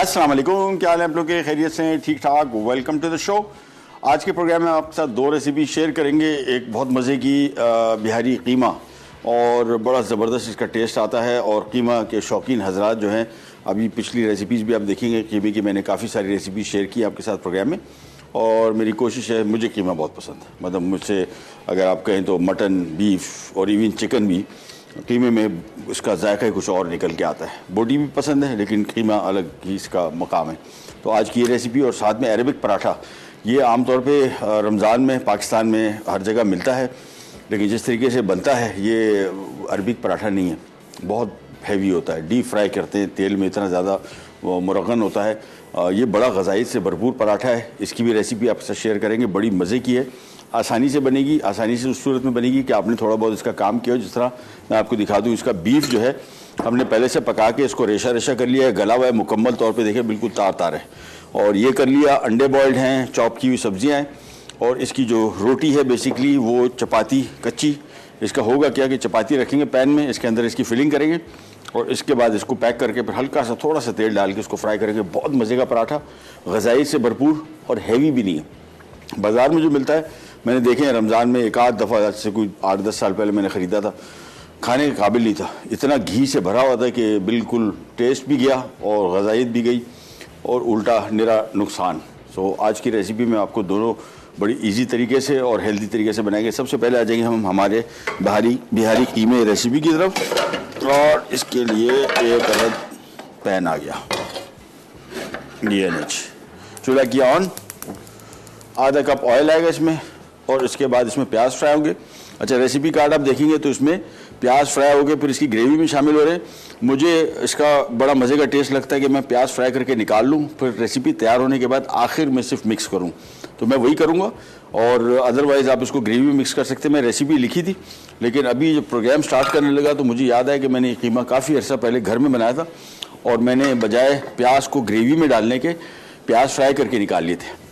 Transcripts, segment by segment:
अस्सलाम वालेकुम, क्या हाल है आप लोग के? खैरियत से हैं? ठीक ठाक। Welcome to the show. आज के प्रोग्राम में आपके साथ दो रेसिपी शेयर करेंगे। एक बहुत मज़े की बिहारी कीमा, और बड़ा ज़बरदस्त इसका टेस्ट आता है। और कीमा के शौकीन हजरात जो हैं, अभी पिछली रेसिपीज़ भी आप देखेंगे कीमे की मैंने काफ़ी सारी रेसिपी शेयर की आपके साथ प्रोग्राम में। और मेरी कोशिश है, मुझे कीमा बहुत पसंद है, मतलब मुझसे अगर आप कहें तो मटन, बीफ और इवन चिकन भी, कीमे में उसका जायका ही कुछ और निकल के आता है। बोटी भी पसंद है लेकिन कीमा अलग ही इसका मकाम है। तो आज की ये रेसिपी और साथ में अरबिक पराठा, ये आमतौर पे रमज़ान में पाकिस्तान में हर जगह मिलता है, लेकिन जिस तरीके से बनता है ये अरबिक पराठा नहीं है। बहुत हैवी होता है, डीप फ्राई करते हैं तेल में, इतना ज़्यादा मुरगन होता है। ये बड़ा ग़ज़ाइयत से भरपूर पराठा है। इसकी भी रेसिपी आपके साथ शेयर करेंगे। बड़ी मज़े की है, आसानी से बनेगी। आसानी से उस सूरत में बनेगी कि आपने थोड़ा बहुत इसका काम किया हो। जिस तरह मैं आपको दिखा दूँ, इसका बीफ जो है हमने पहले से पका के इसको रेशा रेशा कर लिया है, गला हुआ है मुकम्मल तौर पे, देखिए बिल्कुल तार तार है। और ये कर लिया, अंडे बॉयल्ड हैं, चॉप की हुई सब्जियाँ हैं। और इसकी जो रोटी है बेसिकली वो चपाती कच्ची। इसका होगा क्या कि चपाती रखेंगे पैन में, इसके अंदर इसकी फिलिंग करेंगे और इसके बाद इसको पैक करके फिर हल्का सा थोड़ा सा तेल डाल के इसको फ्राई करेंगे। बहुत मज़े का पराठा, ग़ज़ाइयत से भरपूर और हैवी भी नहीं है। बाज़ार में जो मिलता है, मैंने देखे हैं रमज़ान में एक आध दफ़ा, से कोई 8-10 साल पहले मैंने ख़रीदा था, खाने के काबिल नहीं था। इतना घी से भरा हुआ था कि बिल्कुल टेस्ट भी गया और ग़ज़ाइयत भी गई और उल्टा निरा नुकसान। सो आज की रेसिपी में आपको दोनों बड़ी इजी तरीके से और हेल्दी तरीके से बनाएंगे। सबसे पहले आ जाएंगे हम हमारे बिहारी कीमे रेसिपी की तरफ। और इसके लिए एक अलग पैन आ गया, ये चूल्हा किया ऑन, आधा कप ऑयल आएगा इसमें और इसके बाद इसमें प्याज फ्राई होंगे। अच्छा, रेसिपी कार्ड आप देखेंगे तो इसमें प्याज फ्राई हो गए, फिर इसकी ग्रेवी में शामिल हो रहे हैं। मुझे इसका बड़ा मज़े का टेस्ट लगता है कि मैं प्याज फ्राई करके निकाल लूँ, फिर रेसिपी तैयार होने के बाद आखिर में सिर्फ मिक्स करूँ, तो मैं वही करूँगा। और अदरवाइज़ आप इसको ग्रेवी में मिक्स कर सकते हैं। मैं रेसिपी लिखी थी, लेकिन अभी जब प्रोग्राम स्टार्ट करने लगा तो मुझे याद आया कि मैंने कीमा काफ़ी अर्सा पहले घर में बनाया था और मैंने बजाय प्याज को ग्रेवी में डालने के प्याज फ्राई करके निकाल लिए थे।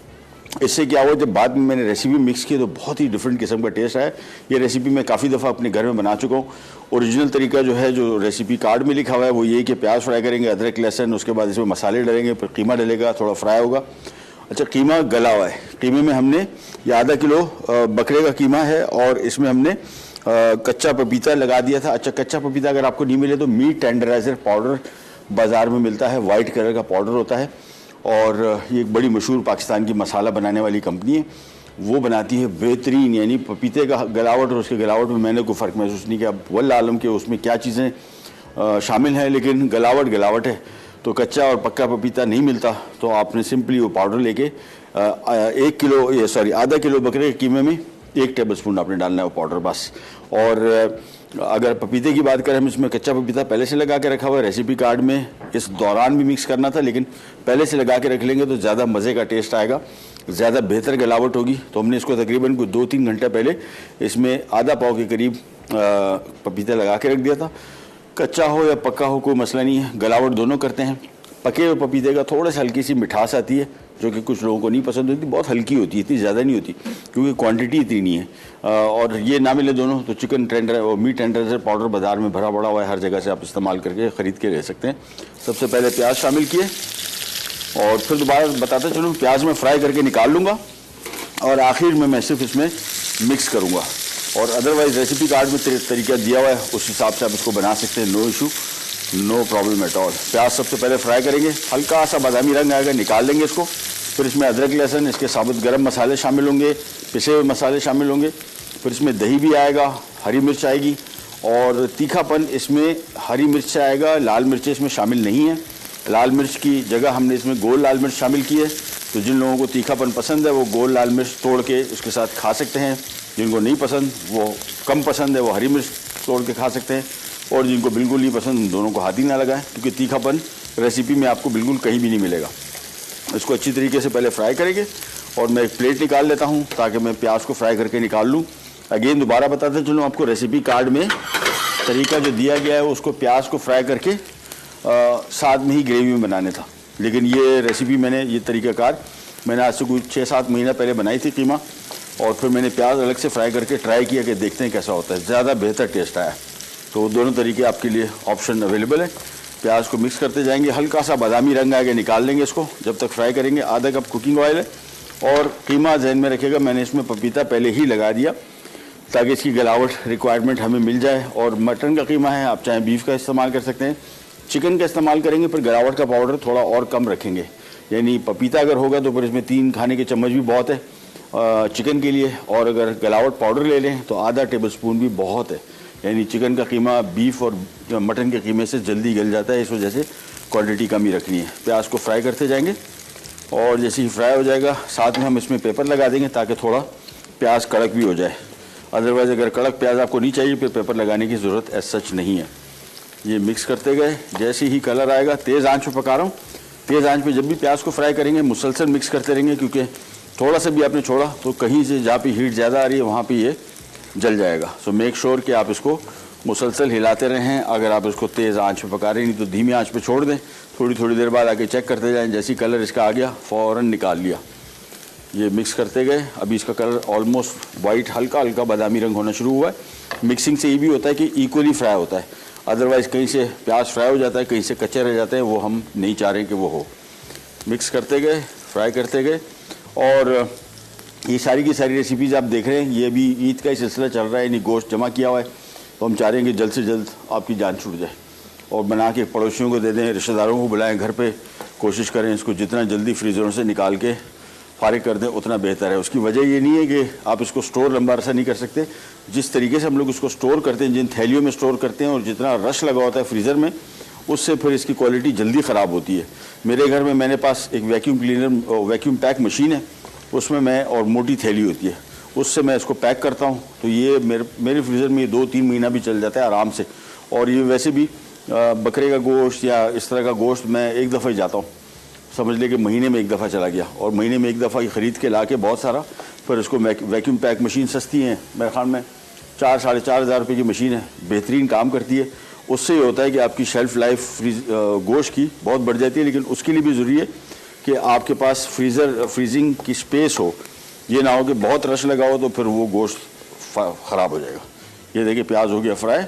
इससे क्या हुआ, जब बाद में मैंने रेसिपी मिक्स की तो बहुत ही डिफरेंट किस्म का टेस्ट आया। ये रेसिपी मैं काफ़ी दफ़ा अपने घर में बना चुका हूँ। ओरिजिनल तरीका जो है, जो रेसिपी कार्ड में लिखा हुआ है, वो ये कि प्याज फ्राई करेंगे, अदरक लहसुन, उसके बाद इसमें मसाले डालेंगे, फिर कीमा डलेगा, थोड़ा फ्राई होगा। अच्छा, कीमा गला हुआ है। कीमे में हमने ये आधा किलो बकरे का कीमा है और इसमें हमने कच्चा पपीता लगा दिया था। अच्छा, कच्चा पपीता अगर आपको नहीं मिले तो मीट टेंडराइजर पाउडर बाज़ार में मिलता है, वाइट कलर का पाउडर होता है। और ये एक बड़ी मशहूर पाकिस्तान की मसाला बनाने वाली कंपनी है, वो बनाती है बेहतरीन। यानी पपीते का गलावट और उसके गलावट में मैंने कोई फ़र्क महसूस नहीं किया। वल्लाह आलम के उसमें क्या चीज़ें शामिल हैं, लेकिन गलावट है। तो कच्चा और पक्का पपीता नहीं मिलता, तो आपने सिंपली वो पाउडर लेके आधा किलो बकरे के कीमे में 1 टेबलस्पून आपने डालना है वो पाउडर, बस। और अगर पपीते की बात करें, हम इसमें कच्चा पपीता पहले से लगा के रखा हुआ है। रेसिपी कार्ड में इस दौरान भी मिक्स करना था, लेकिन पहले से लगा के रख लेंगे तो ज़्यादा मज़े का टेस्ट आएगा, ज़्यादा बेहतर गलावट होगी। तो हमने इसको तकरीबन 2-3 घंटे पहले इसमें आधा पाव के करीब पपीता लगा के रख दिया था। कच्चा हो या पक्का हो कोई मसला नहीं है, गलावट दोनों करते हैं। पके हुए पपीते का थोड़ा सा हल्की सी मिठास आती है, जो कि कुछ लोगों को नहीं पसंद होती। बहुत हल्की होती है, इतनी ज़्यादा नहीं होती क्योंकि क्वांटिटी इतनी नहीं है। और ये ना मिले दोनों तो चिकन टेंडर और मीट टेंडराइजर पाउडर बाज़ार में भरा पड़ा हुआ है, हर जगह से आप इस्तेमाल करके ख़रीद के ले सकते हैं। सबसे पहले प्याज शामिल किए और फिर दोबारा बताते चलूँ, प्याज में फ्राई करके निकाल लूँगा और आखिर में मैं सिर्फ इसमें मिक्स करूँगा। और अदरवाइज़ रेसिपी कार्ड में तरीका दिया हुआ है, उस हिसाब से आप इसको बना सकते हैं। No issue, no problem at all. प्याज सबसे पहले फ्राई करेंगे, हल्का सा बादामी रंग आएगा, निकाल लेंगे इसको। फिर इसमें अदरक लहसुन, इसके साबुत गरम मसाले शामिल होंगे, पिसे हुए मसाले शामिल होंगे। फिर इसमें दही भी आएगा, हरी मिर्च आएगी और तीखापन इसमें हरी मिर्च से आएगा। लाल मिर्चें इसमें शामिल नहीं है। लाल मिर्च की जगह हमने इसमें गोल लाल मिर्च शामिल की है। तो जिन लोगों को तीखापन पसंद है वो गोल लाल मिर्च तोड़ के उसके साथ खा सकते हैं। जिनको नहीं पसंद, वो कम पसंद है, वो हरी मिर्च तोड़ के खा सकते हैं। और जिनको बिल्कुल नहीं पसंद, उन दोनों को हाथ ही ना लगाएं, क्योंकि तीखापन रेसिपी में आपको बिल्कुल कहीं भी नहीं मिलेगा। इसको अच्छी तरीके से पहले फ्राई करेंगे और मैं एक प्लेट निकाल लेता हूँ ताकि मैं प्याज को फ्राई करके निकाल लूँ। अगेन दोबारा बताते चलूँ आपको, रेसिपी कार्ड में तरीका जो दिया गया है उसको प्याज को फ्राई करके साथ में ही ग्रेवी में बनाने था। लेकिन ये रेसिपी ये तरीक़ाकार मैंने आज से कुछ 6-7 महीना पहले बनाई थी कीमा, और फिर मैंने प्याज अलग से फ्राई करके ट्राई किया कि देखते हैं कैसा होता है। ज़्यादा बेहतर टेस्ट आया। तो दोनों तरीके आपके लिए ऑप्शन अवेलेबल है। प्याज को मिक्स करते जाएंगे, हल्का सा बादामी रंग आएगा निकाल लेंगे इसको, जब तक फ्राई करेंगे। आधा कप कुकिंग ऑयल है और कीमा जहन में रखिएगा, मैंने इसमें पपीता पहले ही लगा दिया ताकि इसकी गलावट रिक्वायरमेंट हमें मिल जाए। और मटन का कीमा है, आप चाहे बीफ का इस्तेमाल कर सकते हैं, चिकन का इस्तेमाल करेंगे पर गलावट का पाउडर थोड़ा और कम रखेंगे। यानी पपीता अगर होगा तो फिर इसमें 3 खाने के चम्मच भी बहुत है चिकन के लिए, और अगर गलावट पाउडर ले लें तो आधा टेबलस्पून भी बहुत है। यानी चिकन का कीमा बीफ और मटन के कीमे से जल्दी गल जाता है, इस वजह से क्वांटिटी कम ही रखनी है। प्याज को फ्राई करते जाएंगे और जैसे ही फ्राई हो जाएगा साथ में हम इसमें पेपर लगा देंगे ताकि थोड़ा प्याज कड़क भी हो जाए। अदरवाइज़ अगर कड़क प्याज आपको नहीं चाहिए फिर पेपर लगाने की ज़रूरत एज सच नहीं है। ये मिक्स करते गए, जैसे ही कलर आएगा, तेज़ आंच पे पका रहा हूँ, तेज़ आंच पे जब भी प्याज को फ्राई करेंगे मुसलसल मिक्स करते रहेंगे, क्योंकि थोड़ा सा भी आपने छोड़ा तो कहीं से जहाँ पे हीट ज़्यादा आ रही है वहाँ पे ये जल जाएगा। सो मेक श्योर कि आप इसको मुसलसल हिलाते रहें। अगर आप इसको तेज़ आंच पे पका रहे हैं, नहीं तो धीमी आंच पे छोड़ दें, थोड़ी थोड़ी देर बाद आके चेक करते जाएं, जैसी कलर इसका आ गया फ़ौरन निकाल लिया। ये मिक्स करते गए, अभी इसका कलर ऑलमोस्ट वाइट, हल्का हल्का बादामी रंग होना शुरू हुआ है। मिक्सिंग से ये भी होता है कि इक्वली फ्राई होता है, अदरवाइज़ कहीं से प्याज फ्राई हो जाता है, कहीं से कच्चे रह जाते हैं, वो हम नहीं चाह रहे कि वो हो। मिक्स करते गए, फ्राई करते गए, और ये सारी की सारी रेसिपीज़ आप देख रहे हैं, ये भी ईद का ही सिलसिला चल रहा है, यानी गोश्त जमा किया हुआ है, तो हम चाह रहे हैं कि जल्द से जल्द आपकी जान छूट जाए और बना के पड़ोसियों को दे दें, रिश्तेदारों को बुलाएं घर पे, कोशिश करें इसको जितना जल्दी फ्रीज़रों से निकाल के फारिग कर दें उतना बेहतर है। उसकी वजह ये नहीं है कि आप इसको स्टोर लंबा अरसा नहीं कर सकते, जिस तरीके से हम लोग इसको स्टोर करते हैं, जिन थैलियों में स्टोर करते हैं और जितना रश लगा होता है फ्रीज़र में, उससे फिर इसकी क्वालिटी जल्दी ख़राब होती है। मेरे घर में मेरे पास एक वैक्यूम पैक मशीन है, उसमें मैं, और मोटी थैली होती है, उससे मैं इसको पैक करता हूँ, तो ये मेरे फ्रीज़र में 2-3 महीना भी चल जाता है आराम से। और ये वैसे भी बकरे का गोश्त या इस तरह का गोश्त मैं एक दफ़ा ही जाता हूँ, समझ ले कि महीने में एक दफ़ा चला गया, और महीने में एक दफ़ा ही ख़रीद के ला के बहुत सारा, फिर इसको वैक्यूम पैक मशीन सस्ती है, मेरे ख्याल में 4-4.5 हज़ार रुपये की मशीन है, बेहतरीन काम करती है। उससे ये होता है कि आपकी शेल्फ़ लाइफ गोश्त की बहुत बढ़ जाती है, लेकिन उसके लिए भी ज़रूरी है कि आपके पास फ्रीजिंग की स्पेस हो, ये ना हो कि बहुत रश लगा हो तो फिर वो गोश्त ख़राब हो जाएगा। ये देखिए प्याज हो गया फ्राई,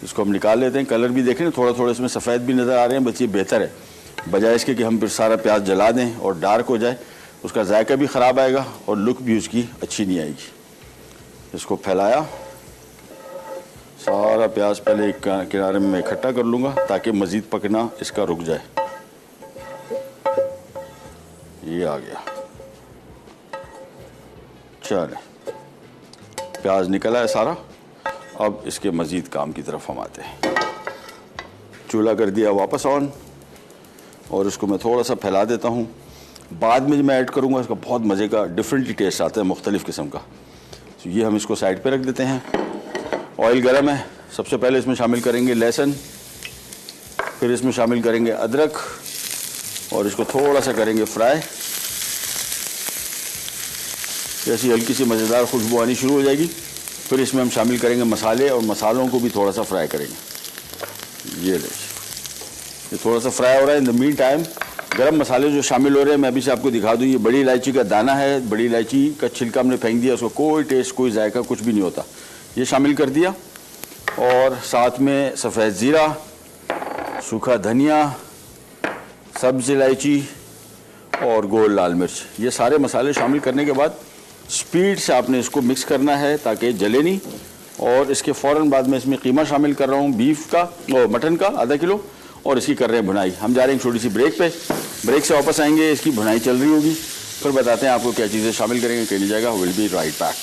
इसको हम निकाल लेते हैं। कलर भी देखें थोड़ा थोड़ा इसमें सफ़ेद भी नज़र आ रहे हैं, बस ये बेहतर है, बजाय इसके कि हम फिर सारा प्याज जला दें और डार्क हो जाए, उसका जायका भी ख़राब आएगा और लुक भी उसकी अच्छी नहीं आएगी। इसको फैलाया, सारा प्याज पहले एक किनारे में इकट्ठा कर लूँगा ताकि मज़ीद पकना इसका रुक जाए। ये आ गया, चले प्याज निकला है सारा। अब इसके मज़ीद काम की तरफ हम आते हैं। चूल्हा कर दिया वापस ऑन, और इसको मैं थोड़ा सा फैला देता हूँ। बाद में जब मैं ऐड करूँगा इसका बहुत मज़े का डिफरेंटली टेस्ट आता है, मुख्तलिफ़ किस्म का। तो ये हम इसको साइड पे रख देते हैं। ऑयल गर्म है, सबसे पहले इसमें शामिल करेंगे लहसुन, फिर इसमें शामिल करेंगे अदरक, और इसको थोड़ा सा करेंगे फ्राई। जैसी हल्की सी मज़ेदार खुशबू आनी शुरू हो जाएगी, फिर इसमें हम शामिल करेंगे मसाले, और मसालों को भी थोड़ा सा फ्राई करेंगे। ये ये थोड़ा सा फ्राई हो रहा है। इन द मीन टाइम गरम मसाले जो शामिल हो रहे हैं मैं अभी से आपको दिखा दूँ। ये बड़ी इलायची का दाना है, बड़ी इलायची का छिलका हमने फेंक दिया, उसको कोई टेस्ट, कोई जायका, कुछ भी नहीं होता। ये शामिल कर दिया, और साथ में सफ़ेद ज़ीरा, सूखा धनिया, सब्ज़ इलायची और गोल लाल मिर्च, ये सारे मसाले शामिल करने के बाद स्पीड से आपने इसको मिक्स करना है ताकि जले नहीं। और इसके फ़ौरन बाद में इसमें कीमा शामिल कर रहा हूँ, बीफ का और मटन का आधा किलो, और इसकी कर रहे हैं भुनाई। हम जा रहे हैं छोटी सी ब्रेक पे, ब्रेक से वापस आएंगे, इसकी भुनाई चल रही होगी, फिर बताते हैं आपको क्या चीज़ें शामिल करेंगे, कहीं नहीं जाएगा। Will be right back.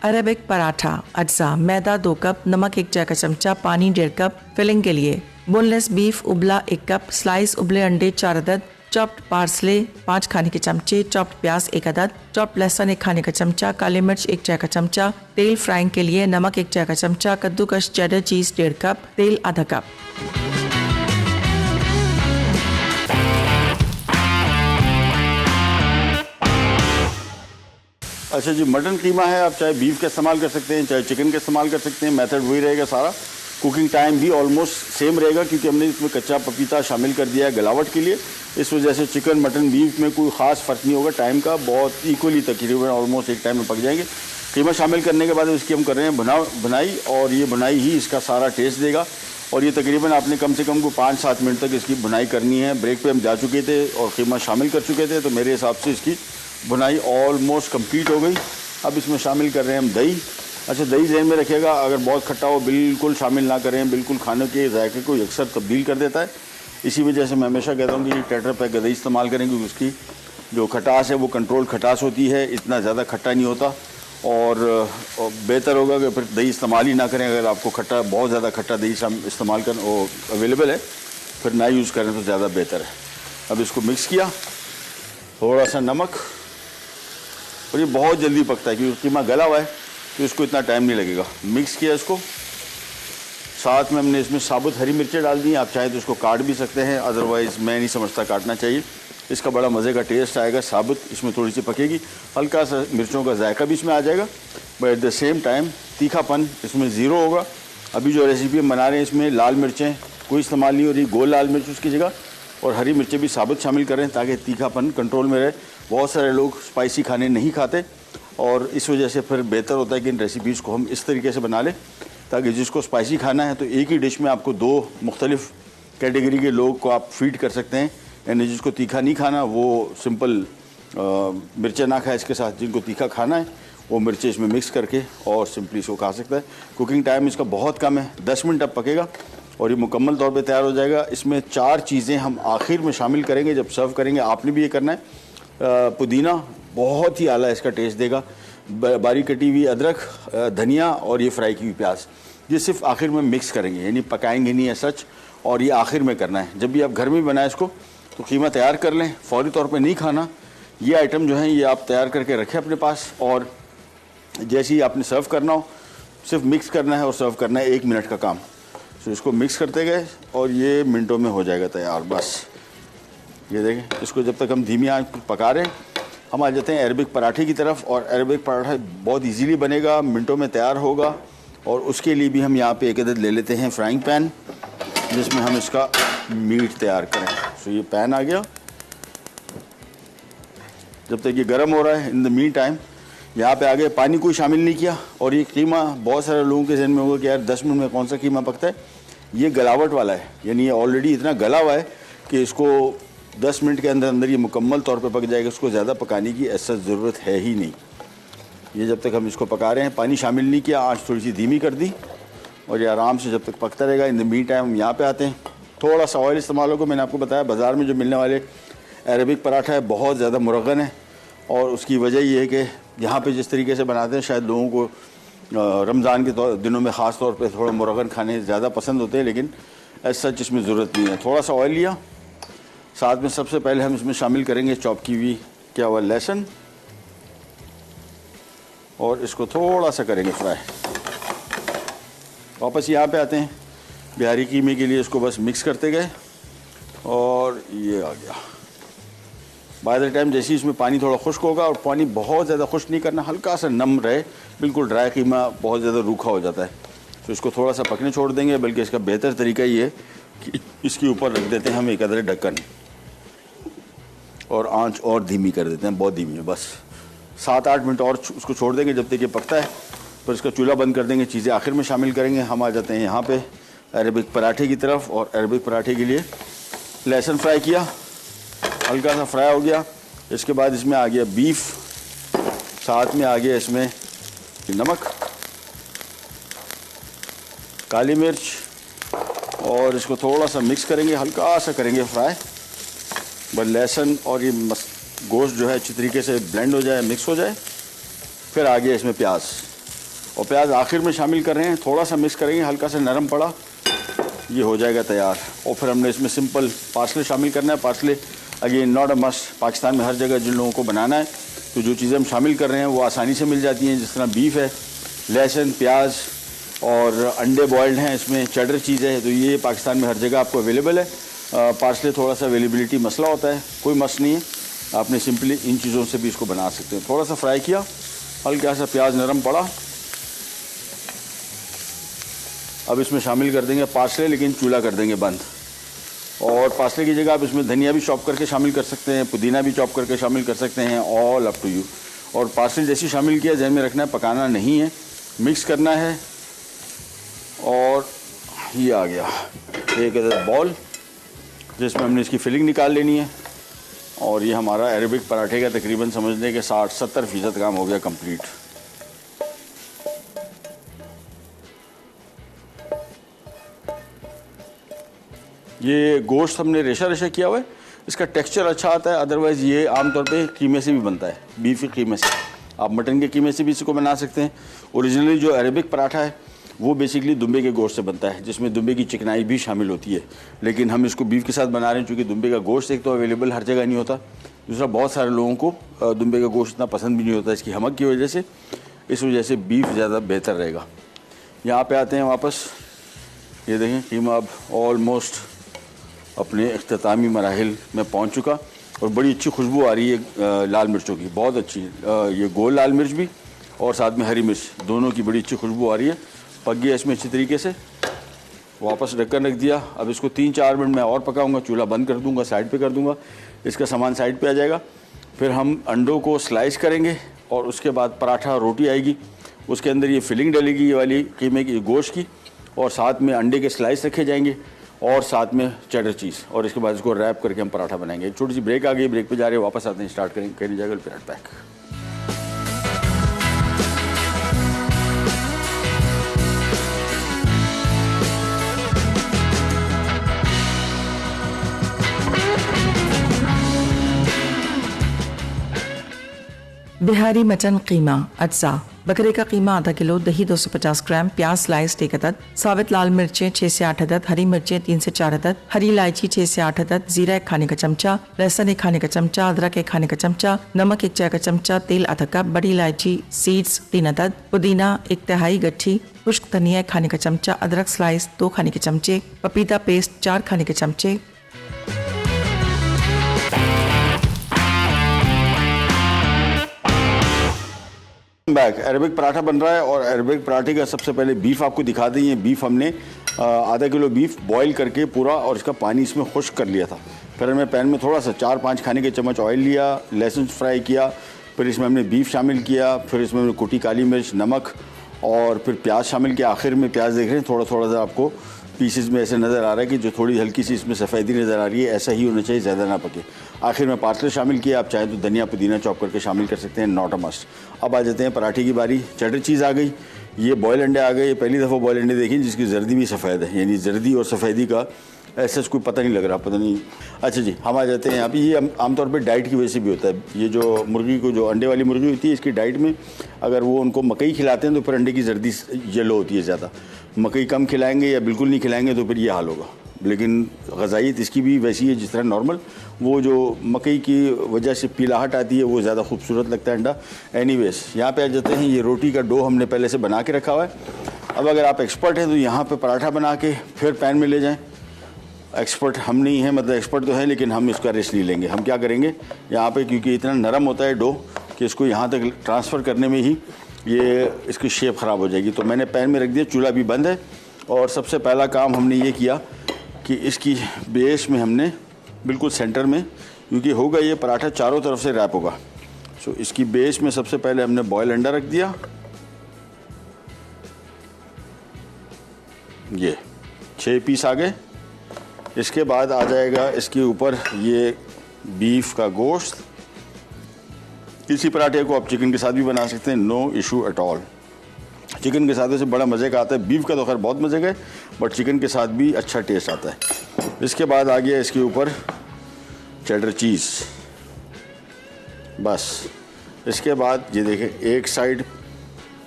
Arabic paratha अज्जा, मैदा 2 कप, नमक 1 चाय का चमचा, पानी 1.5 कप। फिलिंग के लिए बोनलेस बीफ उबला 1 कप, स्लाइस उबले अंडे 4 अदद, चॉप्ड पार्सले 5 खाने के चमचे, चॉप्ड प्याज 1 अदद, चॉप्ड लहसुन 1 खाने का चमचा, काली मिर्च 1 चाय का चमचा। तेल फ्राइंग के लिए नमक 1 चाय का चमचा, कद्दूकस चेडर चीज 1.5 कप, तेल आधा कप। अच्छा जी, मटन कीमा है, आप चाहे बीफ का इस्तेमाल कर सकते हैं, चाहे चिकन का इस्तेमाल कर सकते हैं, मेथड वही रहेगा सारा। कुकिंग टाइम भी ऑलमोस्ट सेम रहेगा, क्योंकि हमने इसमें कच्चा पपीता शामिल कर दिया है गलावट के लिए। इस वजह से चिकन, मटन, बीफ में कोई ख़ास फ़र्क नहीं होगा, टाइम का बहुत इक्वली तकरीबन ऑलमोस्ट एक टाइम में पक जाएंगे। कीमा शामिल करने के बाद इसकी हम कर रहे हैं भुनाई, और ये भुनाई ही इसका सारा टेस्ट देगा। और ये तकरीबन आपने कम से कम को 5-7 मिनट तक इसकी भुनाई करनी है। ब्रेक पे हम जा चुके थे और कीमा शामिल कर चुके थे, तो मेरे हिसाब से इसकी भुनाई ऑलमोस्ट कंप्लीट हो गई। अब इसमें शामिल कर रहे हैं हम दही। अच्छा, दही जहन में रखिएगा, अगर बहुत खट्टा हो बिल्कुल शामिल ना करें, बिल्कुल खाने के जायके को अक्सर तब्दील कर देता है। इसी वजह से मैं हमेशा कहता हूँ कि टेट्रा पैक का दही इस्तेमाल करें, क्योंकि उसकी जो खटास है वो कंट्रोल खटास होती है, इतना ज़्यादा खट्टा नहीं होता। और बेहतर होगा कि फिर दही इस्तेमाल ही ना करें। अगर आपको खट्टा, बहुत ज़्यादा खट्टा दही इस्तेमाल कर वो अवेलेबल है, फिर ना यूज़ करें तो ज़्यादा बेहतर है। अब इसको मिक्स किया, थोड़ा सा नमक, और ये बहुत जल्दी पकता है क्योंकि कीमा गला हुआ है, तो इसको इतना टाइम नहीं लगेगा। मिक्स किया इसको, साथ में हमने इसमें साबुत हरी मिर्चें डाल दी। आप चाहें तो इसको काट भी सकते हैं, अदरवाइज़ मैं नहीं समझता काटना चाहिए। इसका बड़ा मज़े का टेस्ट आएगा। साबुत इसमें थोड़ी सी पकेगी, हल्का सा मिर्चों का जायका भी इसमें आ जाएगा, but at the same time तीखापन इसमें ज़ीरो होगा। अभी जो रेसिपी हम बना रहे हैं इसमें लाल मिर्चें कोई इस्तेमाल नहीं हो रही, गोल लाल मिर्च उसकी जगह, और हरी मिर्चें भी साबुत शामिल करें ताकि तीखापन कंट्रोल में रहे। बहुत सारे लोग स्पाइसी खाने नहीं खाते, और इस वजह से फिर बेहतर होता है कि इन रेसिपीज़ को हम इस तरीके से बना लें ताकि जिसको स्पाइसी खाना है तो एक ही डिश में आपको 2 मुख्तलिफ़ कैटेगरी के लोग को आप फीड कर सकते हैं। यानी जिसको तीखा नहीं खाना वो सिंपल मिर्चें ना खाए इसके साथ, जिनको तीखा खाना है वो मिर्चें इसमें मिक्स करके और सिंपली इसको खा सकता है। कुकिंग टाइम इसका बहुत कम है, 10 मिनट अब पकेगा और ये मुकम्मल तौर पे तैयार हो जाएगा। इसमें 4 चीज़ें हम आखिर में शामिल करेंगे जब सर्व करेंगे। आपने भी ये करना है। पुदीना बहुत ही आला इसका टेस्ट देगा, बारीक कटी हुई अदरक, धनिया और ये फ्राई की हुई प्याज, ये सिर्फ आखिर में मिक्स करेंगे, यानी पकाएंगे नहीं है सच। और ये आखिर में करना है। जब भी आप घर में बनाएं इसको तो कीमा तैयार कर लें, फौरी तौर पे नहीं खाना। ये आइटम जो है ये आप तैयार करके रखें अपने पास, और जैसे ही आपने सर्व करना हो सिर्फ मिक्स करना है और सर्व करना है, 1 मिनट का काम। तो इसको मिक्स करते गए और ये मिनटों में हो जाएगा तैयार। बस ये देखें, इसको जब तक हम धीमी आंच पर पका रहे हैं, हम आ जाते हैं अरबिक पराठे की तरफ। और अरबिक पराठा बहुत इजीली बनेगा, मिनटों में तैयार होगा। और उसके लिए भी हम यहाँ पे एक अदद ले लेते हैं फ्राइंग पैन, जिसमें हम इसका मीट तैयार करें। तो ये पैन आ गया, जब तक ये गर्म हो रहा है, इन द मीन टाइम यहाँ पे आगे पानी कोई शामिल नहीं किया। और ये कीमा बहुत सारे लोगों के जहन में होगा कि यार 10 मिनट में कौन सा कीमा पकता है। ये गलावट वाला है, यानी ये ऑलरेडी इतना गला हुआ है कि इसको 10 मिनट के अंदर अंदर ये मुकम्मल तौर पे पक जाएगा। इसको ज़्यादा पकाने की ऐसा ज़रूरत है ही नहीं। ये जब तक हम इसको पका रहे हैं, पानी शामिल नहीं किया, आँच थोड़ी सी धीमी कर दी और ये आराम से जब तक पकता रहेगा। इन द मीन टाइम हम यहाँ पे आते हैं, थोड़ा सा ऑयल इस्तेमाल होगा। मैंने आपको बताया बाज़ार में जो मिलने वाले अरबिक पराठा है बहुत ज़्यादा मुरगन है, और उसकी वजह ये है कि यहाँ पे जिस तरीके से बनाते हैं शायद लोगों को रमज़ान के दिनों में ख़ास तौर पे थोड़ा मुरगन खाने ज़्यादा पसंद होते हैं, लेकिन ऐसा सच इसमें ज़रूरत नहीं है। थोड़ा सा ऑयल लिया, साथ में सबसे पहले हम इसमें शामिल करेंगे चॉप की हुई क्या हुआ लहसुन, और इसको थोड़ा सा करेंगे फ्राई। वापस यहाँ पे आते हैं, बिहारी कीमे के लिए इसको बस मिक्स करते गए और ये आ गया। बाय द टाइम जैसे ही इसमें पानी थोड़ा खुश्क होगा, और पानी बहुत ज़्यादा खुश्क नहीं करना, हल्का सा नम रहे, बिल्कुल ड्राई कीमा बहुत ज़्यादा रूखा हो जाता है। तो इसको थोड़ा सा पकने छोड़ देंगे, बल्कि इसका बेहतर तरीका ये है कि इसके ऊपर रख देते हैं हम एक अदर ढक्कन, और आंच और धीमी कर देते हैं, बहुत धीमी है। बस 7-8 मिनट और उसको छोड़ देंगे जब तक ये पकता है, फिर इसका चूल्हा बंद कर देंगे। चीज़ें आखिर में शामिल करेंगे। हम आ जाते हैं यहाँ पे अरबिक पराठे की तरफ, और अरबिक पराठे के लिए लहसुन फ्राई किया, हल्का सा फ्राई हो गया। इसके बाद इसमें आ गया बीफ, साथ में आ गया इसमें नमक, काली मिर्च, और इसको थोड़ा सा मिक्स करेंगे, हल्का सा करेंगे फ्राई, बस लहसुन और ये गोश्त जो है अच्छी तरीके से ब्लेंड हो जाए, मिक्स हो जाए। फिर आ गया इसमें प्याज, और प्याज आखिर में शामिल कर रहे हैं, थोड़ा सा मिक्स करेंगे, हल्का सा नरम पड़ा, ये हो जाएगा तैयार। और फिर हमने इसमें सिंपल पार्सले शामिल करना है। Parsley again not a must, Pakistan में हर जगह जिन लोगों को बनाना है तो जो चीज़ें हम शामिल कर रहे हैं वो आसानी से मिल जाती हैं, जिस तरह बीफ है, लहसुन, प्याज, और अंडे बॉयल्ड हैं, इसमें चेडर चीज़ है, तो ये पाकिस्तान में हर जगह आपको अवेलेबल है। पार्सले थोड़ा सा अवेलेबिलिटी मसला होता है, कोई मसला नहीं है, आपने सिंपली इन चीज़ों से भी इसको बना सकते हैं। थोड़ा सा फ्राई किया, हल्का सा प्याज नरम पड़ा, अब इसमें शामिल कर देंगे पार्सले, लेकिन चूल्हा कर देंगे बंद। और पार्सले की जगह आप इसमें धनिया भी चॉप करके शामिल कर सकते हैं, पुदीना भी चॉप करके शामिल कर सकते हैं, ऑल अप टू यू। और पार्सले जैसी शामिल किया, ध्यान में रखना है पकाना नहीं है, मिक्स करना है। और ये आ गया एक बॉल जिसमें हमने इसकी फिलिंग निकाल लेनी है। और ये हमारा अरेबिक पराठे का तकरीबन समझने के 60-70% काम हो गया कंप्लीट। ये गोश्त हमने रेशा रेशा किया हुआ है, इसका टेक्सचर अच्छा आता है। अदरवाइज़ ये आमतौर पे कीमे से भी बनता है, बीफ कीमे से। आप मटन के कीमे से भी इसको बना सकते हैं। ओरिजिनली जो अरेबिक पराठा है वो बेसिकली दुम्बे के गोश्त से बनता है, जिसमें दुम्बे की चिकनाई भी शामिल होती है। लेकिन हम इसको बीफ के साथ बना रहे हैं क्योंकि दुम्बे का गोश्त एक तो अवेलेबल हर जगह नहीं होता, दूसरा बहुत सारे लोगों को दुम्बे का गोश्त इतना पसंद भी नहीं होता इसकी हमक की वजह से। इस वजह से बीफ ज़्यादा बेहतर रहेगा। यहाँ पे आते हैं वापस, ये देखें कीमा अब ऑलमोस्ट अपने इख्तितामी मराहिल में पहुँच चुका और बड़ी अच्छी खुशबू आ रही है लाल मिर्चों की, बहुत अच्छी। ये गोल लाल मिर्च भी और साथ में हरी मिर्च, दोनों की बड़ी अच्छी खुशबू आ रही है। पक गया इसमें अच्छी तरीके से। वापस ढक्कन रख दिया। अब इसको 3-4 मिनट में और पकाऊंगा, चूल्हा बंद कर दूंगा, साइड पे कर दूंगा, इसका सामान साइड पे आ जाएगा। फिर हम अंडों को स्लाइस करेंगे और उसके बाद पराठा रोटी आएगी, उसके अंदर ये फिलिंग डलेगी, ये वाली कीमे की गोश्त की, और साथ में अंडे के स्लाइस रखे जाएंगे और साथ में चेडर चीज़, और इसके बाद इसको रैप करके हम पराठा बनाएंगे। एक छोटी सी ब्रेक आ गई, ब्रेक पे जा रहे हैं, वापस आते हैं, स्टार्ट करें जाएगा फिर पैक। बिहारी मटन कीमा अज्जा। बकरे का कीमा आधा किलो, दही 250 ग्राम, प्याज स्लाइस 1 अदद, साबित लाल मिर्चें 6 से 8 अदद, हरी मिर्चें 3 से 4 अदद, हरी इलायची 6 से 8 अदद, जीरा 1 खाने का चमचा, लहसुन 1 खाने का चमचा, अदरक 1 खाने का चमचा, नमक 1 चाय का चमचा, तेल आधा कप, बड़ी इलायची सीड्स 3 अदद, पुदीना 1/3 गट्ठी, खुश्क धनिया 1 खाने का चमचा, अदरक स्लाइस 2 खाने के चमचे, पपीता पेस्ट 4 खाने के चमचे। बैक अरेबिक पराठा बन रहा है और अरेबिक पराठे का सबसे पहले बीफ आपको दिखा दें। ये बीफ हमने आधा किलो बीफ बॉईल करके पूरा और इसका पानी इसमें खुश्क कर लिया था। फिर हमने पैन में थोड़ा सा 4-5 खाने के चम्मच ऑयल लिया, लहसुन फ्राई किया, फिर इसमें हमने बीफ शामिल किया, फिर इसमें हमने कुटी काली मिर्च, नमक और फिर प्याज शामिल किया। आखिर में प्याज देख रहे हैं थोड़ा थोड़ा सा आपको पीसेस में ऐसे नज़र आ रहा है कि जो थोड़ी हल्की सी इसमें सफ़ेदी नज़र आ रही है, ऐसा ही होना चाहिए, ज़्यादा ना पके। आखिर में पार्सले शामिल किया, आप चाहें तो धनिया पुदीना चॉप करके शामिल कर सकते हैं, नॉट अ मस्ट। अब आ जाते हैं पराठे की बारी। चेडर चीज़ आ गई, ये बॉयल अंडे आ गए। पहली दफ़ा बॉयल अंडे देखें जिसकी जर्दी भी सफ़ेद है, यानी जर्दी और सफ़ेदी का ऐसा कोई पता नहीं लग रहा, पता नहीं। अच्छा जी, हम आ जाते हैं यहाँ पे। ये आमतौर पे डाइट की वजह से भी होता है। ये जो मुर्गी को, जो अंडे वाली मुर्गी होती है, इसकी डाइट में अगर वो उनको मकई खिलाते हैं तो फिर अंडे की जर्दी येलो होती है ज़्यादा। मकई कम खिलाएंगे या बिल्कुल नहीं खिलाएंगे तो फिर ये हाल होगा। लेकिन ग़िज़ाइयत इसकी भी वैसी है जिस तरह नॉर्मल, वो जो मकई की वजह से पीलाहट आती है वो ज़्यादा खूबसूरत लगता है अंडा। एनीवेज, यहाँ पे आ जाते हैं। ये रोटी का डो हमने पहले से बना के रखा हुआ है। अब अगर आप एक्सपर्ट हैं तो यहाँ पे पराठा बना के फिर पैन में ले जाएं। एक्सपर्ट हम नहीं हैं, मतलब एक्सपर्ट तो है लेकिन हम इसका रेस्ट नहीं लेंगे। हम क्या करेंगे यहाँ पे, क्योंकि इतना नरम होता है डो कि इसको यहाँ तक ट्रांसफ़र करने में ही ये इसकी शेप ख़राब हो जाएगी। तो मैंने पैन में रख दिया, चूल्हा भी बंद है। और सबसे पहला काम हमने ये किया कि इसकी बेस में हमने बिल्कुल सेंटर में, क्योंकि होगा ये पराठा चारों तरफ से रैप होगा, सो इसकी बेस में सबसे पहले हमने बॉयल अंडा रख दिया। ये 6 पीस आ गए। इसके बाद आ जाएगा इसके ऊपर ये बीफ का गोश्त। इसी पराठे को आप चिकन के साथ भी बना सकते हैं, no issue at all. Chicken के साथ वैसे बड़ा मज़े का आता है, बीफ का तो खैर बहुत मज़े का है, बट चिकन के साथ भी अच्छा टेस्ट आता है। इसके बाद आ गया इसके ऊपर चेडर चीज़। बस इसके बाद ये देखें, एक साइड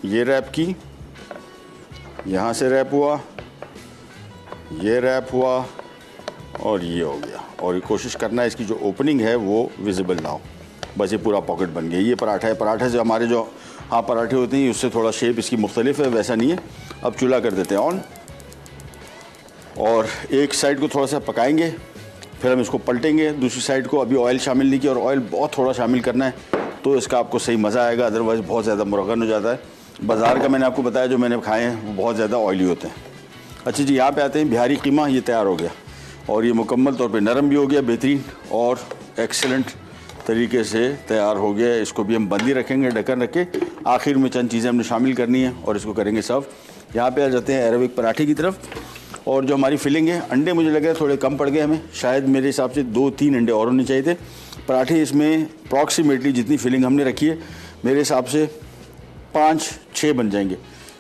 ये रैप की, यहाँ से रैप हुआ, ये रैप हुआ और ये हो गया। और ये कोशिश करना है इसकी जो ओपनिंग है वो विजिबल ना हो। बस ये पूरा पॉकेट बन गया। ये पराठा है। पराठे से हमारे जो पराठे होते हैं उससे थोड़ा शेप इसकी मुख्तलिफ है, वैसा नहीं है। अब चूल्हा कर देते हैं ऑन और एक साइड को थोड़ा सा पकाएंगे, फिर हम इसको पलटेंगे। दूसरी साइड को अभी ऑयल शामिल नहीं किया और ऑयल बहुत थोड़ा शामिल करना है तो इसका आपको सही मज़ा आएगा, अदरवाइज़ बहुत ज़्यादा मुरगन हो जाता है। बाज़ार का मैंने आपको बताया जो मैंने खाए हैं वो बहुत ज़्यादा ऑयली होते हैं। अच्छा जी, यहाँ पे आते हैं। बिहारी कीमा ये तैयार हो गया और ये मुकम्मल तौर पे नरम भी हो गया, बेहतरीन और एक्सेलेंट तरीके से तैयार हो गया है। इसको भी हम बंद ही रखेंगे, ढक्कन रख के। आखिर में चंद चीज़ें हमने शामिल करनी है और इसको करेंगे सर्व। यहाँ पे आ जाते हैं अरेबिक पराठे की तरफ। और जो हमारी फिलिंग है, अंडे मुझे लग रहा है थोड़े कम पड़ गए हमें, शायद मेरे हिसाब से 2-3 अंडे और होने चाहिए थे। पराठे इसमें अप्रॉक्सीमेटली जितनी फिलिंग हमने रखी है, मेरे हिसाब से 5-6 बन जाएंगे,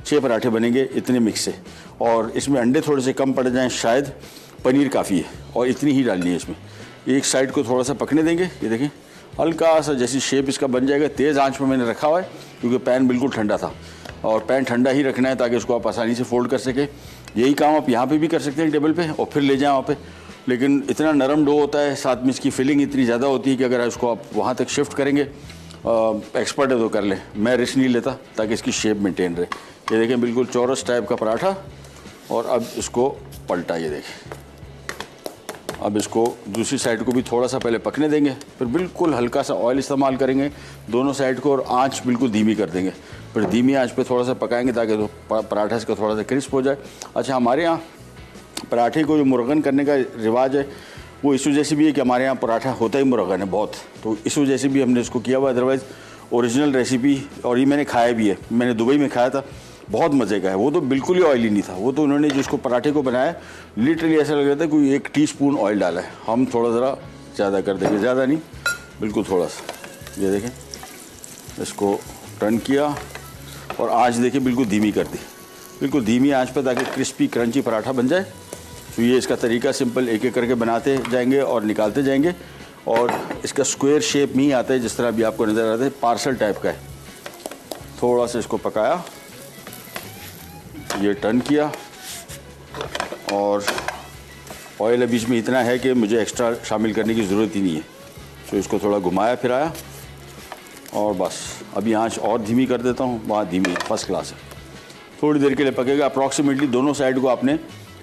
6 पराठे बनेंगे इतने मिक्स से। और इसमें अंडे थोड़े से कम पड़ जाएं शायद, पनीर काफ़ी है और इतनी ही डालनी है इसमें। एक साइड को थोड़ा सा पकने देंगे, ये देखें हल्का सा जैसी शेप इसका बन जाएगा। तेज़ आंच पर मैंने रखा हुआ है क्योंकि पैन बिल्कुल ठंडा था, और पैन ठंडा ही रखना है ताकि उसको आप आसानी से फोल्ड कर सकें। यही काम आप यहाँ पे भी कर सकते हैं टेबल पे, और फिर ले जाएं वहाँ पे। लेकिन इतना नरम डो होता है, साथ में इसकी फिलिंग इतनी ज़्यादा होती है कि अगर उसको आप वहाँ तक शिफ्ट करेंगे, एक्सपर्ट है तो कर लें, मैं रिस्क नहीं लेता ताकि इसकी शेप मेंटेन रहे। ये देखें बिल्कुल चौरस टाइप का पराठा। और अब इसको पलटा, ये देखें। अब इसको दूसरी साइड को भी थोड़ा सा पहले पकने देंगे, फिर बिल्कुल हल्का सा ऑयल इस्तेमाल करेंगे दोनों साइड को, और आंच बिल्कुल धीमी कर देंगे। फिर धीमी आंच पे थोड़ा सा पकाएंगे ताकि तो पराठा इसका थोड़ा सा क्रिस्प हो जाए। अच्छा, हमारे यहाँ पराठे को जो मुरगन करने का रिवाज है वो इस वजह से भी है कि हमारे यहाँ पराठा होता ही मुरगन है बहुत, तो इस वजह से भी हमने इसको किया हुआ। अदरवाइज़ ओरिजिनल रेसिपी, और ये मैंने खाया भी है, मैंने दुबई में खाया था, बहुत मज़े का है। वो तो बिल्कुल ही ऑयली नहीं था, वो तो उन्होंने जिसको पराठे को बनाया लिटरली ऐसा लग रहा था कोई 1 टीस्पून ऑयल डाला है। हम थोड़ा ज़रा ज़्यादा कर देंगे, ज़्यादा नहीं, बिल्कुल थोड़ा सा। ये देखें, इसको टर्न किया और आँच देखिए बिल्कुल धीमी कर दी, बिल्कुल धीमी आँच पर, ताकि क्रिस्पी क्रंची पराठा बन जाए। तो ये इसका तरीका सिंपल, एक एक करके बनाते जाएंगे और निकालते जाएंगे। और इसका स्क्वायर शेप में ही आता है, जिस तरह अभी आपको नज़र आता है, पार्सल टाइप का है। थोड़ा सा इसको पकाया, ये टर्न किया, और ऑयल अभी इसमें इतना है कि मुझे एक्स्ट्रा शामिल करने की ज़रूरत ही नहीं है। तो इसको थोड़ा घुमाया फिराया, और बस अभी आंच और धीमी कर देता हूँ। वहाँ धीमी, फर्स्ट क्लास है। थोड़ी देर के लिए पकेगा। अप्रॉक्सीमेटली दोनों साइड को आपने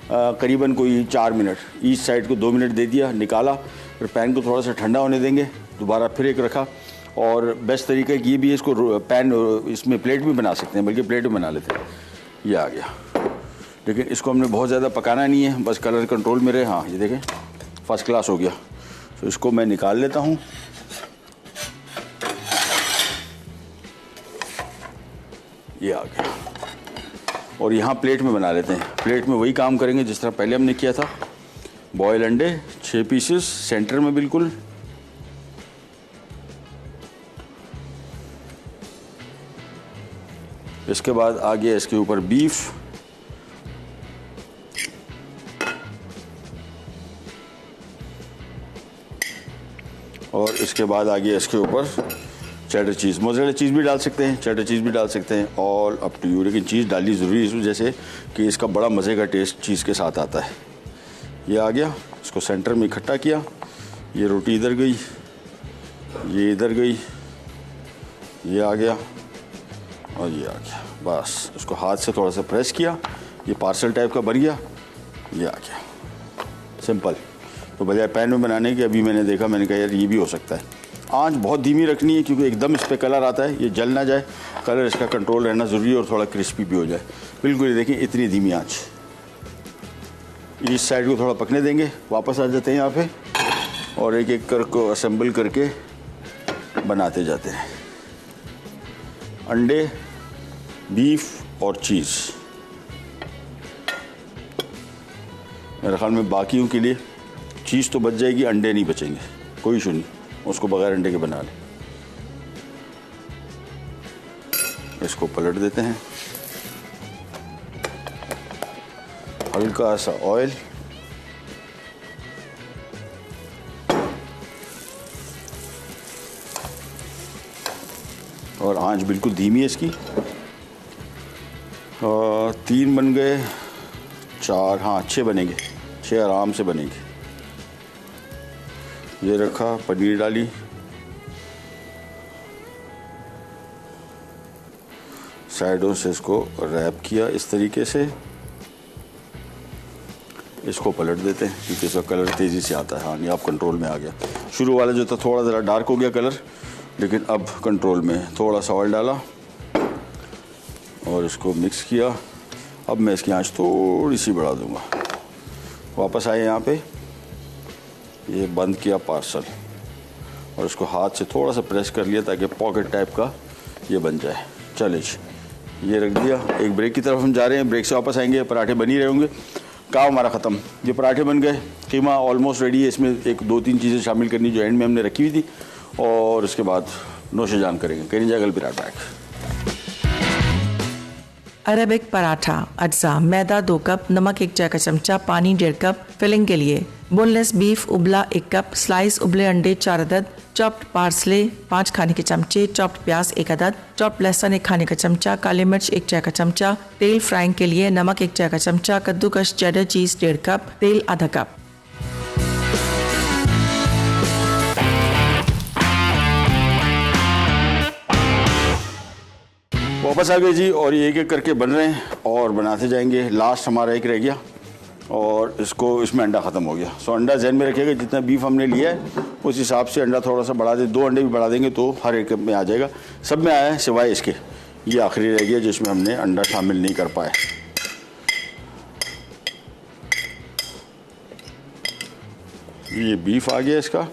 करीबन कोई 4 मिनट, ईच साइड को 2 मिनट दे दिया, निकाला। फिर पैन को थोड़ा सा ठंडा होने देंगे, दोबारा फिर एक रखा। और बेस्ट तरीका ये भी है, इसको पैन इसमें प्लेट भी बना सकते हैं, बल्कि प्लेट में बना लेते हैं। ये आ गया, लेकिन इसको हमने बहुत ज़्यादा पकाना नहीं है, बस कलर कंट्रोल में रहे। हाँ, ये देखें फर्स्ट क्लास हो गया। तो इसको मैं निकाल लेता हूँ। ये आ गया, और यहाँ प्लेट में बना लेते हैं। प्लेट में वही काम करेंगे जिस तरह पहले हमने किया था। बॉयल अंडे 6 पीसेस सेंटर में बिल्कुल, इसके बाद आ गया इसके ऊपर बीफ, और इसके बाद आ गया इसके ऊपर चेडर चीज़। मोज़रेला चीज़ भी डाल सकते हैं, चेडर चीज़ भी डाल सकते हैं, ऑल अप टू यू। लेकिन चीज़ डालनी ज़रूरी है इस वजह से कि इसका बड़ा मज़े का टेस्ट चीज़ के साथ आता है। ये आ गया, इसको सेंटर में इकट्ठा किया। ये रोटी इधर गई, ये इधर गई, ये आ गया, और ये आ गया। बस इसको हाथ से थोड़ा सा प्रेस किया, ये पार्सल टाइप का बन गया। ये आ गया, सिंपल। तो बजाय पैन में बनाने के अभी मैंने देखा, मैंने कहा यार ये भी हो सकता है। आंच बहुत धीमी रखनी है क्योंकि एकदम इस पर कलर आता है, ये जल ना जाए, कलर इसका कंट्रोल रहना ज़रूरी है, और थोड़ा क्रिस्पी भी हो जाए। बिल्कुल, ये देखिए इतनी धीमी आंच। इस साइड को थोड़ा पकने देंगे, वापस आ जाते हैं यहाँ पे, और एक एक कर को असेंबल करके बनाते जाते हैं। अंडे, बीफ और चीज़। मेरे ख्याल में बाकियों के लिए चीज़ तो बच जाएगी, अंडे नहीं बचेंगे, कोई इशू नहीं, उसको बगैर अंडे के बना लें। इसको पलट देते हैं, हल्का सा ऑयल, और आंच बिल्कुल धीमी है इसकी। 3 बन गए, 4, हाँ 6 बनेंगे, 6 आराम से बनेंगे। ये रखा, पनीर डाली, साइडों से इसको रैप किया इस तरीके से। इसको पलट देते हैं क्योंकि इसका कलर तेज़ी से आता है। हाँ, नहीं, अब कंट्रोल में आ गया। शुरू वाला जो था थोड़ा ज़रा डार्क हो गया कलर, लेकिन अब कंट्रोल में। थोड़ा सा ऑयल डाला और इसको मिक्स किया। अब मैं इसकी आंच थोड़ी सी बढ़ा दूंगा। वापस आए यहाँ पे, ये बंद किया पार्सल, और इसको हाथ से थोड़ा सा प्रेस कर लिया ताकि पॉकेट टाइप का ये बन जाए। चले जी, ये रख दिया। एक ब्रेक की तरफ हम जा रहे हैं, ब्रेक से वापस आएंगे, पराठे बन ही रहे होंगे। काम हमारा ख़त्म, ये पराठे बन गए, कीमा ऑलमोस्ट रेडी है। इसमें एक दो तीन चीज़ें शामिल करनी जो एंड में हमने रखी हुई थी, और उसके बाद नोशे जान करेंगे। कहीं जागल पराठा अरबिक पराठा अज्जा, मैदा 2 कप, नमक 1 चाय का चमचा, पानी 1.5 कप। फिलिंग के लिए बोनलेस बीफ उबला 1 कप, स्लाइस उबले अंडे 4 अदद, चॉप्ड पार्सले 5 खाने के चमचे, चॉप्ड प्याज 1 अदद, चॉप्ड लहसुन 1 खाने का चमचा, काली मिर्च 1 चाय का चमचा। तेल फ्राइंग के लिए नमक 1 चाय का चमचा, कद्दूकस चेडर चीज 1.5 कप, तेल आधा कप। वापस आ गए जी, और ये एक एक करके बन रहे हैं और बनाते जाएंगे। लास्ट हमारा एक रह गया और इसको इसमें अंडा ख़त्म हो गया। सो अंडा जहन में रखिएगा, जितना बीफ हमने लिया है उस हिसाब से अंडा थोड़ा सा बढ़ा दे। 2 अंडे भी बढ़ा देंगे तो हर एक में आ जाएगा। सब में आया है सिवाय इसके, ये आखिरी रह गया जिसमें हमने अंडा शामिल नहीं कर पाए। ये बीफ आ गया इसका,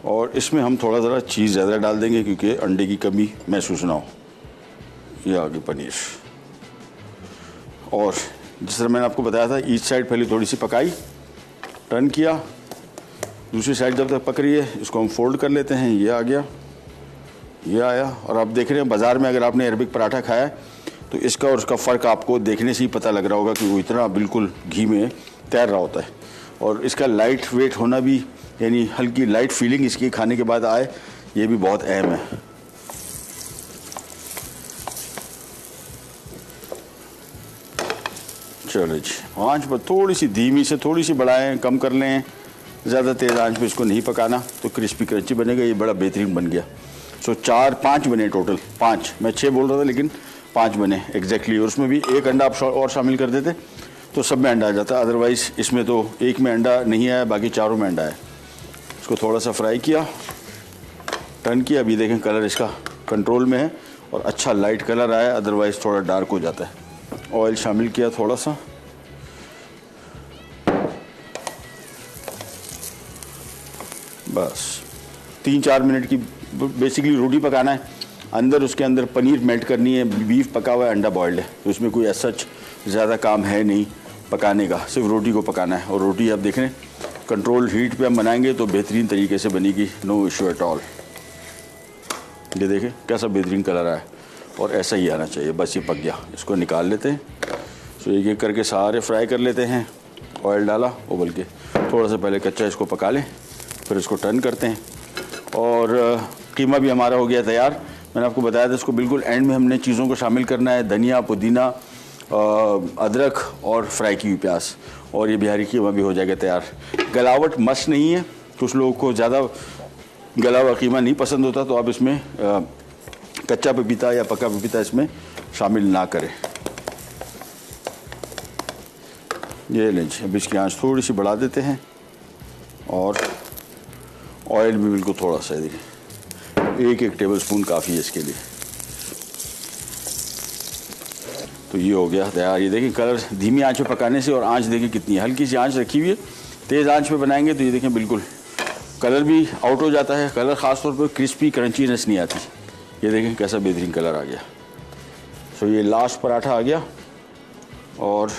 और इसमें हम थोड़ा ज़रा चीज़ ज़्यादा डाल देंगे क्योंकि अंडे की कमी महसूस ना हो। ये आ गई पनीर, और जिस तरह मैंने आपको बताया था ईच साइड पहले थोड़ी सी पकाई, टर्न किया, दूसरी साइड जब तक पक रही है इसको हम फोल्ड कर लेते हैं। ये आ गया, ये आया। और आप देख रहे हैं बाज़ार में अगर आपने अरबिक पराठा खाया है तो इसका और उसका फ़र्क आपको देखने से ही पता लग रहा होगा कि वो इतना बिल्कुल घी में तैर रहा होता है। और इसका लाइट वेट होना भी, यानी हल्की लाइट फीलिंग इसकी खाने के बाद आए, ये भी बहुत अहम है। चलो जी, आंच पर थोड़ी सी धीमी से थोड़ी सी बढ़ाएं, कम कर लें। ज़्यादा तेज़ आंच पे इसको नहीं पकाना तो क्रिस्पी क्रंची बनेगा। ये बड़ा बेहतरीन बन गया। सो 4-5 बने टोटल, 5, मैं 6 बोल रहा था लेकिन 5 बने एग्जैक्टली। और उसमें भी एक अंडा आप और शामिल कर देते तो सब में अंडा आ जाता। अदरवाइज़ इसमें तो एक में अंडा नहीं आया, बाकी चारों में अंडा है। इसको थोड़ा सा फ्राई किया, टर्न किया। अभी देखें कलर इसका कंट्रोल में है और अच्छा लाइट कलर आया, अदरवाइज़ थोड़ा डार्क हो जाता है। ऑयल शामिल किया थोड़ा सा, बस 3-4 मिनट की बेसिकली रोटी पकाना है। अंदर उसके अंदर पनीर मेल्ट करनी है, बीफ पका हुआ है, अंडा बॉइल्ड है, तो उसमें कोई ऐसा ज़्यादा काम है नहीं पकाने का, सिर्फ रोटी को पकाना है। और रोटी आप देख रहे हैं कंट्रोल हीट पे हम बनाएंगे तो बेहतरीन तरीके से बनेगी, नो इशू एट ऑल। ये देखें कैसा बेहतरीन कलर आया, और ऐसा ही आना चाहिए। बस ये पक गया, इसको निकाल लेते हैं। सो एक एक करके सारे फ्राई कर लेते हैं। ऑयल डाला उबल के, थोड़ा सा पहले कच्चा इसको पका लें, फिर इसको टर्न करते हैं। और कीमा भी हमारा हो गया तैयार। मैंने आपको बताया था इसको बिल्कुल एंड में हमने चीज़ों को शामिल करना है, धनिया, पुदीना, अदरक और फ्राई की हुई प्याज, और ये बिहारी कीमा भी हो जाएगा तैयार। गलावट मस्त नहीं है, कुछ लोगों को ज़्यादा गला हुआ कीमा नहीं पसंद होता, तो आप इसमें कच्चा पपीता या पका पपीता इसमें शामिल ना करें। ये लें, अब इसकी आंच थोड़ी सी बढ़ा देते हैं, और ऑयल भी बिल्कुल थोड़ा सा, देखिए 1 टेबल स्पून काफ़ी है इसके लिए। तो ये हो गया तैयार। ये देखिए कलर धीमी आंच पे पकाने से, और आंच देखिए कितनी है, हल्की सी आंच रखी हुई है। तेज़ आंच पे बनाएंगे तो ये देखें बिल्कुल कलर भी आउट हो जाता है। कलर ख़ास तौर पे क्रिस्पी क्रंचीनेस नहीं आती। ये देखें कैसा बेहतरीन कलर आ गया। सो ये लास्ट पराठा आ गया, और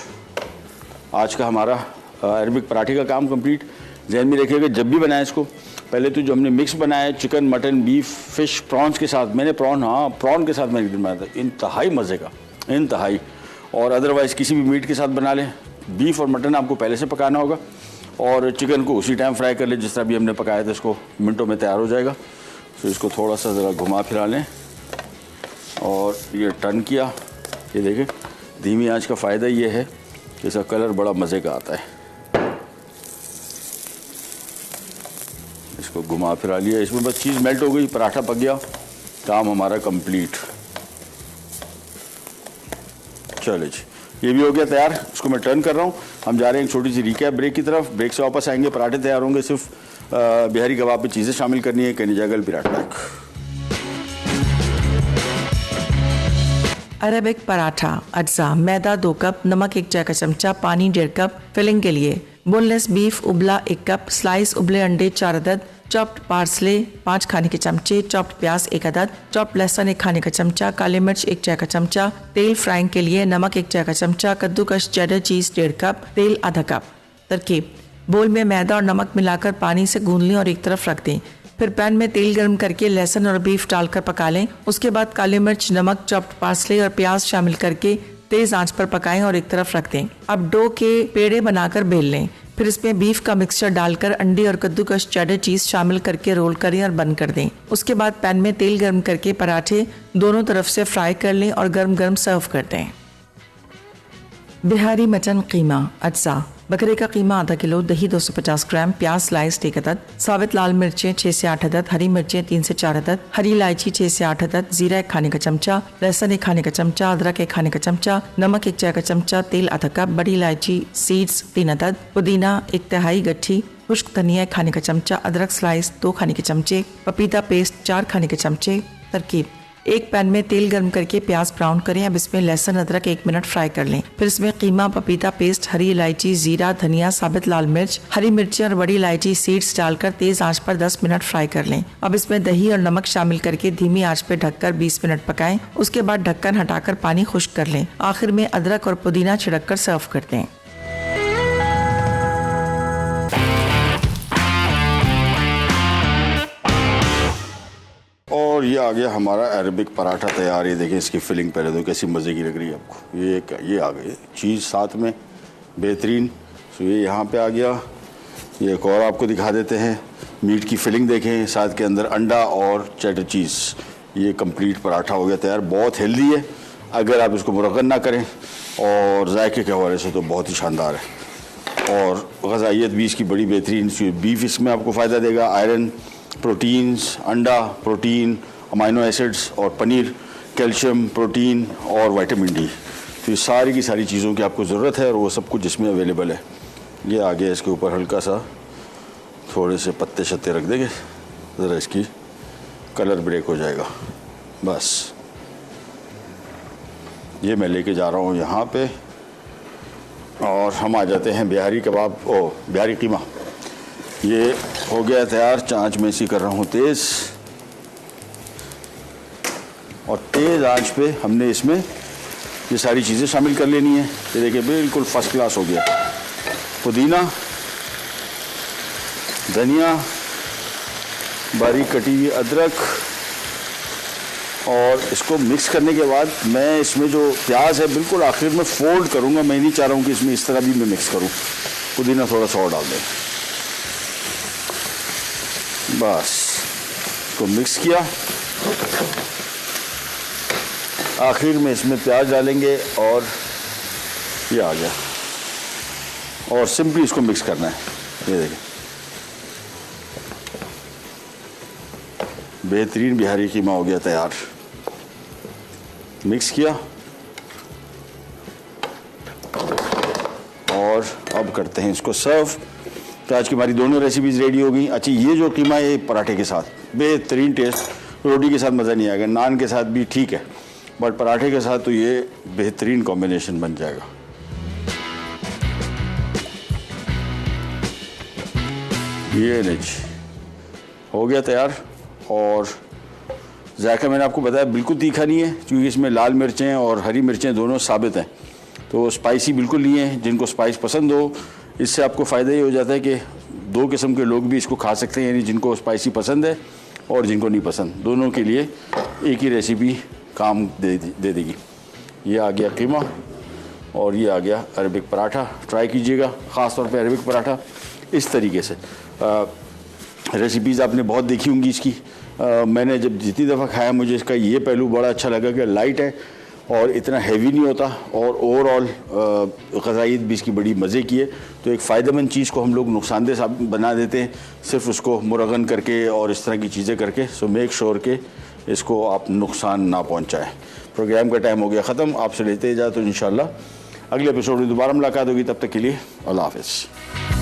आज का हमारा अरबिक पराठे का काम कंप्लीट। ध्यान में रखिएगा जब भी बनाएं इसको, पहले तो जो हमने मिक्स बनाया है chicken, mutton, beef, fish, prawns के साथ, मैंने प्रॉन के साथ मैंने एक दिन बनाया था, इंतहाई मज़े का, इंतहाई। और अदरवाइज़ किसी भी मीट के साथ बना लें। बीफ और मटन आपको पहले से पकाना होगा, और चिकन को उसी टाइम फ्राई कर लें जिस तरह भी हमने पकाया था, इसको मिनटों में तैयार हो जाएगा। तो इसको थोड़ा सा ज़रा घुमा फिरा लें, और ये टर्न किया। ये देखें धीमी आंच का फ़ायदा ये है कि इसका कलर बड़ा मज़े का आता है। इसको घुमा फिरा लिया, इसमें बस चीज़ मेल्ट हो गई, पराठा पक गया, काम हमारा कंप्लीट। चलो जी, ये भी हो गया तैयार। इसको मैं टर्न कर रहा हूँ। हम जा रहे हैं एक छोटी सी रिकैप ब्रेक की तरफ। ब्रेक से वापस आएंगे, पराठे तैयार होंगे, सिर्फ बिहारी कबाब पे चीज़ें शामिल करनी है। कहीं जागल विराट पैक। अरेबिक पराठा अज्जा मैदा 2 कप, नमक 1 चाय का चमचा, पानी 1.5 कप। फिलिंग के लिए बोनलेस बीफ उबला 1 कप, स्लाइस उबले अंडे 4 अदद, चॉप्ड पार्सले 5 खाने के चमचे, चॉप्ड प्याज 1 अदद, चॉप्ड लहसुन 1 खाने का चमचा, काली मिर्च 1 चाय का चमचा। तेल फ्राइंग के लिए नमक 1 चाय का चमचा, कद्दूकस चेडर चीज 1.5 कप, तेल आधा कप। तरकीब: बोल में मैदा और नमक मिलाकर पानी से गूंद लें और एक तरफ रख दें। फिर पैन में तेल गर्म करके लहसुन और बीफ डालकर पका लें। उसके बाद काली मिर्च, नमक, चॉप्ड पार्सले और प्याज शामिल करके तेज आंच पर पकाएं और एक तरफ रख दें। अब डो के पेड़े बनाकर बेल लें। फिर इसमें बीफ का मिक्सचर डालकर अंडे और कद्दूकस चेडर चीज शामिल करके रोल करें और बंद कर दें। उसके बाद पैन में तेल गर्म करके पराठे दोनों तरफ से फ्राई कर लें और गर्म गर्म सर्व कर दें। बिहारी मटन कीमा अज्जा: बकरे का कीमा आधा किलो, दही 250 ग्राम, प्याज स्लाइस 1 अदद, साबित लाल मिर्चें 6 से 8 अदद, हरी मिर्चें 3 से 4 अदद, हरी इलायची 6 से 8 अदद, जीरा 1 खाने का चमचा, लहसुन 1 खाने का चमचा, अदरक 1 खाने का चमचा, नमक 1 चाय का चमचा, तेल आधा कप, बड़ी इलायची सीड्स 3 अदद, पुदीना 1/3 गट्ठी, खुश्क धनिया 1 खाने का चमचा, अदरक स्लाइस 2 खाने के चमचे, पपीता पेस्ट 4 खाने के चमचे। तरकीब: एक पैन में तेल गर्म करके प्याज ब्राउन करें। अब इसमें लहसुन अदरक 1 मिनट फ्राई कर लें। फिर इसमें कीमा, पपीता पेस्ट, हरी इलायची, जीरा, धनिया, साबित लाल मिर्च, हरी मिर्ची और बड़ी इलायची सीड्स डालकर तेज आंच पर 10 मिनट फ्राई कर लें। अब इसमें दही और नमक शामिल करके धीमी आंच पर ढककर 20 मिनट पकाएं। उसके बाद ढक्कन हटाकर पानी खुश्क कर लें। आखिर में अदरक और पुदीना छिड़क कर सर्व कर दें। और ये आ गया हमारा अरबिक पराठा तैयार। ये देखिए इसकी फिलिंग पहले तो कैसी मज़े की लग रही है आपको। ये आ गई चीज़ साथ में, बेहतरीन। तो ये यहाँ पे आ गया। ये एक और आपको दिखा देते हैं, मीट की फिलिंग देखें, साथ के अंदर अंडा और चेडर चीज़। ये कंप्लीट पराठा हो गया तैयार। बहुत हेल्दी है अगर आप इसको मुरगन ना करें, और जायके के हवाले से तो बहुत ही शानदार है। और ग़ज़ाइयत भी इसकी बड़ी बेहतरीन। बीफ इसमें आपको फ़ायदा देगा, आयरन, प्रोटीन्स, अंडा प्रोटीन, अमाइनो एसिड्स, और पनीर कैल्शियम, प्रोटीन और विटामिन डी। तो ये सारी की सारी चीज़ों की आपको ज़रूरत है और वो सब कुछ इसमें अवेलेबल है। ये आ गया। इसके ऊपर हल्का सा थोड़े से पत्ते शत्ते रख देंगे, ज़रा इसकी कलर ब्रेक हो जाएगा। बस ये मैं लेके जा रहा हूँ यहाँ पे। और हम आ जाते हैं बिहारी कबाब, बिहारी कीमा। ये हो गया तैयार। आंच में इसी कर रहा हूँ तेज़, और तेज़ आंच पे हमने इसमें ये सारी चीज़ें शामिल कर लेनी है। ये देखिए बिल्कुल फर्स्ट क्लास हो गया। पुदीना, धनिया, बारीक कटी हुई अदरक, और इसको मिक्स करने के बाद मैं इसमें जो प्याज है बिल्कुल आखिर में फोल्ड करूँगा। मैं नहीं चाह रहा हूँ कि इसमें इस तरह भी मैं मिक्स करूँ। पुदीना थोड़ा सा और डाल दें। बस इसको मिक्स किया। आखिर में इसमें प्याज डालेंगे और ये आ गया। और सिंपली इसको मिक्स करना है। ये देखिए बेहतरीन बिहारी कीमा हो गया तैयार। मिक्स किया और अब करते हैं इसको सर्व। तो आज की हमारी दोनों रेसिपीज़ रेडी हो गई। अच्छा, ये जो कीमा है पराठे के साथ बेहतरीन टेस्ट। रोटी के साथ मज़ा नहीं आएगा, नान के साथ भी ठीक है, बट पराठे के साथ तो ये बेहतरीन कॉम्बिनेशन बन जाएगा। ये नहीं हो गया तैयार। और जायका मैंने आपको बताया बिल्कुल तीखा नहीं है, क्योंकि इसमें लाल मिर्चें और हरी मिर्चें दोनों साबित हैं। तो स्पाइसी बिल्कुल नहीं है। जिनको स्पाइस पसंद हो, इससे आपको फ़ायदा ये हो जाता है कि 2 किस्म के लोग भी इसको खा सकते हैं, यानी जिनको स्पाइसी पसंद है और जिनको नहीं पसंद, दोनों के लिए एक ही रेसिपी काम दे देगी। ये आ गया कीमा और ये आ गया अरबिक पराठा। ट्राई कीजिएगा, ख़ास तौर पे अरबिक पराठा इस तरीके से। रेसिपीज़ आपने बहुत देखी होंगी इसकी। मैंने जब जितनी दफ़ा खाया मुझे इसका ये पहलू बड़ा अच्छा लगा कि लाइट है और इतना हैवी नहीं होता, और ओवरऑल ग़ज़ाइयत भी इसकी बड़ी मज़े की है। तो एक फ़ायदेमंद चीज़ को हम लोग नुकसानदेह बना देते हैं सिर्फ उसको मुरगन करके और इस तरह की चीज़ें करके। सो मेक श्योर के इसको आप नुकसान ना पहुँचाएँ। प्रोग्राम का टाइम हो गया ख़त्म। आपसे लेते जाए तो इंशाल्लाह अगले एपिसोड में दोबारा मुलाकात होगी। तब तक के लिए अल्लाह हाफ़िज़।